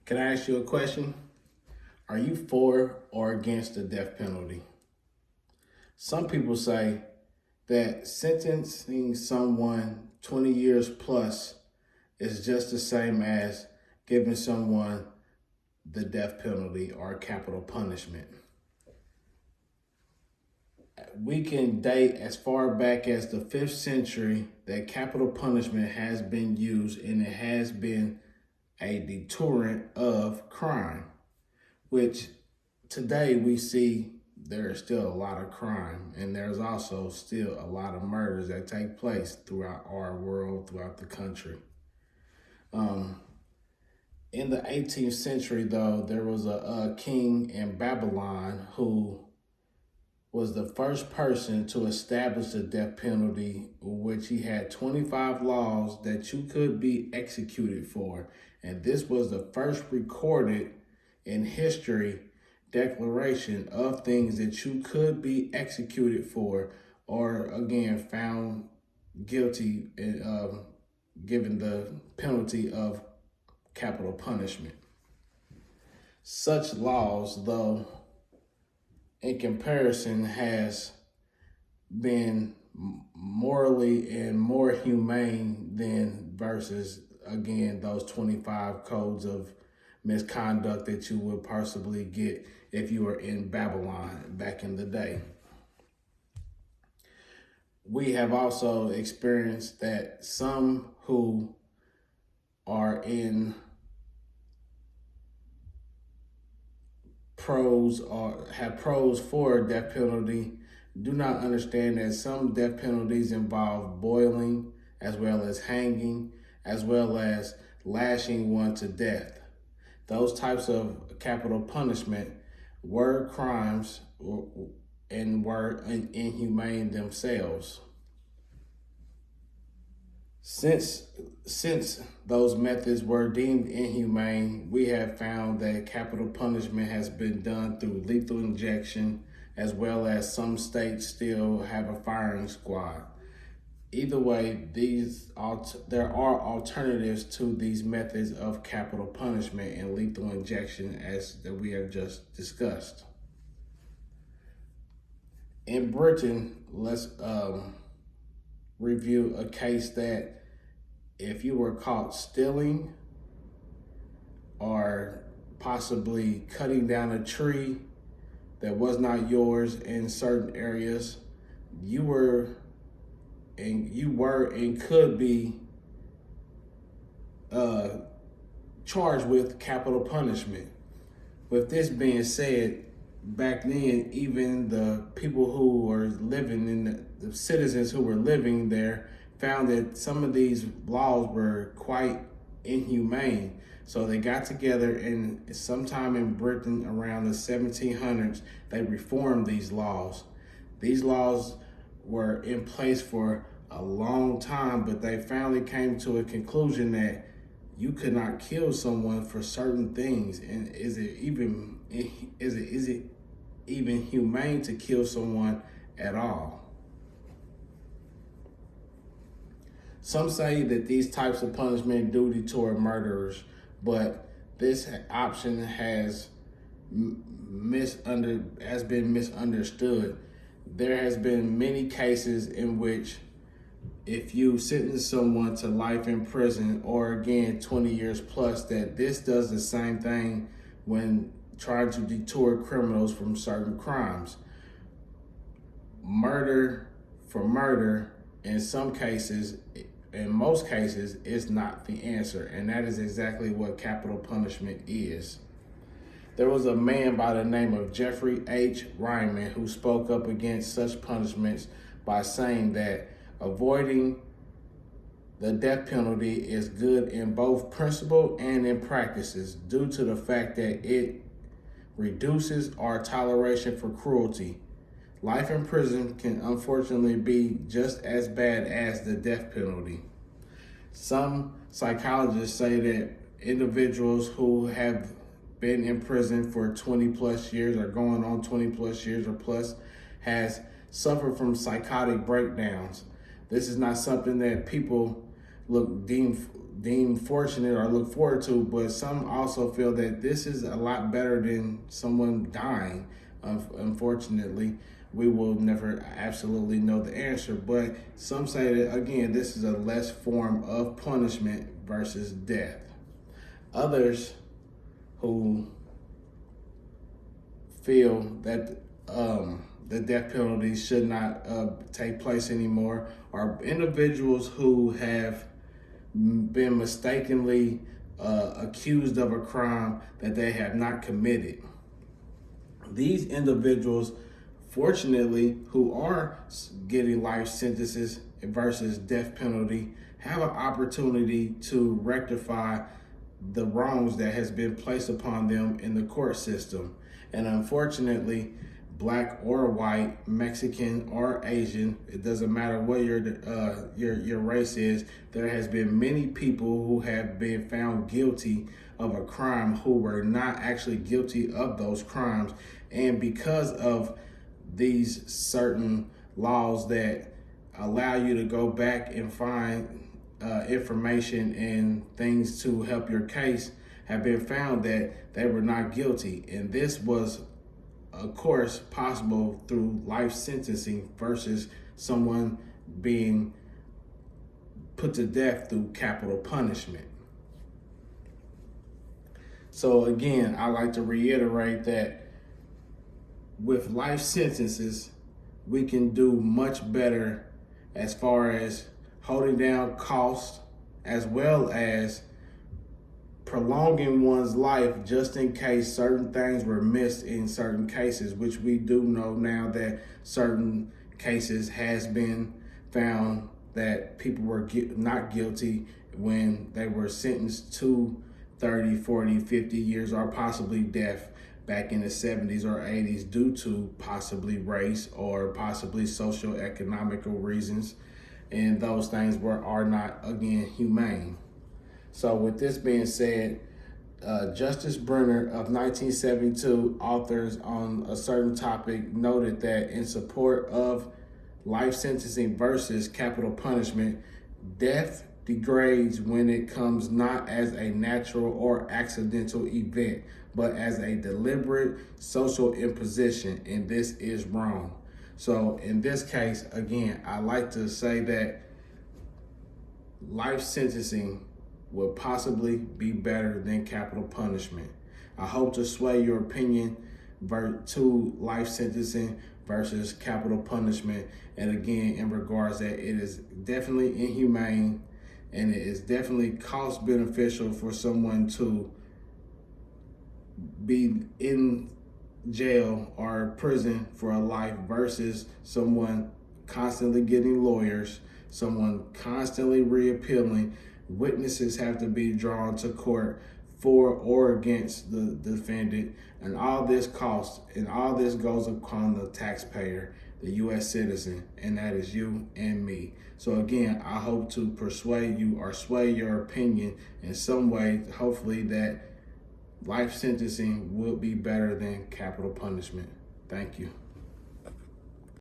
Can I ask you a question? Are you for or against the death penalty? Some people say that sentencing someone 20 years plus is just the same as giving someone the death penalty or capital punishment. We can date as far back as the 5th century that capital punishment has been used, and it has been a deterrent of crime, which today we see there is still a lot of crime, and there's also still a lot of murders that take place throughout our world, throughout the country. In the 18th century, though, there was a king in Babylon who was the first person to establish the death penalty, which he had 25 laws that you could be executed for. And this was the first recorded in history declaration of things that you could be executed for, or again, found guilty and given the penalty of capital punishment. Such laws, though, in comparison, has been morally and more humane than versus, again, those 25 codes of misconduct that you would possibly get if you were in Babylon back in the day. We have also experienced that some who are in pros or have pros for death penalty do not understand that some death penalties involve boiling, as well as hanging, as well as lashing one to death. Those types of capital punishment were crimes and were inhumane themselves. Since those methods were deemed inhumane, we have found that capital punishment has been done through lethal injection, as well as some states still have a firing squad. Either way, there are alternatives to these methods of capital punishment and lethal injection, as that we have just discussed. In Britain, let's review a case that if you were caught stealing or possibly cutting down a tree that was not yours in certain areas, you were and could be charged with capital punishment. With this being said, back then, even the people who were living in the citizens who were living there found that some of these laws were quite inhumane. So they got together, and sometime in Britain around the 1700s, they reformed these laws. These laws were in place for a long time, but they finally came to a conclusion that you could not kill someone for certain things. And is it even humane to kill someone at all? Some say that these types of punishment do deter murderers, but this option has been misunderstood. There has been many cases in which if you sentence someone to life in prison, or again 20 years plus, that this does the same thing when trying to deter criminals from certain crimes. Murder for murder, in most cases, is not the answer, and that is exactly what capital punishment is. There was a man by the name of Jeffrey H. Ryman who spoke up against such punishments by saying that avoiding the death penalty is good in both principle and in practices, due to the fact that it reduces our toleration for cruelty. Life in prison can unfortunately be just as bad as the death penalty. Some psychologists say that individuals who have been in prison for 20 plus years or going on 20 plus years or plus has suffered from psychotic breakdowns. This is not something that people deem deem fortunate or look forward to, but some also feel that this is a lot better than someone dying. Unfortunately, we will never absolutely know the answer, but some say that, again, this is a less form of punishment versus death. Others who feel that the death penalty should not take place anymore are individuals who have been mistakenly accused of a crime that they have not committed. These individuals, fortunately, who are getting life sentences versus death penalty, have an opportunity to rectify the wrongs that has been placed upon them in the court system. And unfortunately, black or white, Mexican or Asian, it doesn't matter what your race is, there has been many people who have been found guilty of a crime who were not actually guilty of those crimes. And because of these certain laws that allow you to go back and find information and things to help your case, have been found that they were not guilty. And this was, of course, possible through life sentencing versus someone being put to death through capital punishment. So again, I like to reiterate that with life sentences, we can do much better as far as holding down costs, as well as prolonging one's life just in case certain things were missed in certain cases, which we do know now that certain cases has been found that people were not guilty when they were sentenced to 30, 40, 50 years or possibly death back in the 70s or 80s due to possibly race or possibly socio-economical reasons. And those things are not, again, humane. So with this being said, Justice Brenner of 1972, authors on a certain topic, noted that in support of life sentencing versus capital punishment, death degrades when it comes not as a natural or accidental event, but as a deliberate social imposition, and this is wrong. So in this case, again, I like to say that life sentencing would possibly be better than capital punishment. I hope to sway your opinion to life sentencing versus capital punishment. And again, in regards that it is definitely inhumane and it is definitely cost beneficial for someone to be in jail or prison for a life versus someone constantly getting lawyers, someone constantly reappealing. Witnesses have to be drawn to court for or against the defendant, and all this costs and all this goes upon the taxpayer, the U.S. citizen, and that is you and me. So again, I hope to persuade you or sway your opinion in some way, hopefully that life sentencing will be better than capital punishment. Thank you.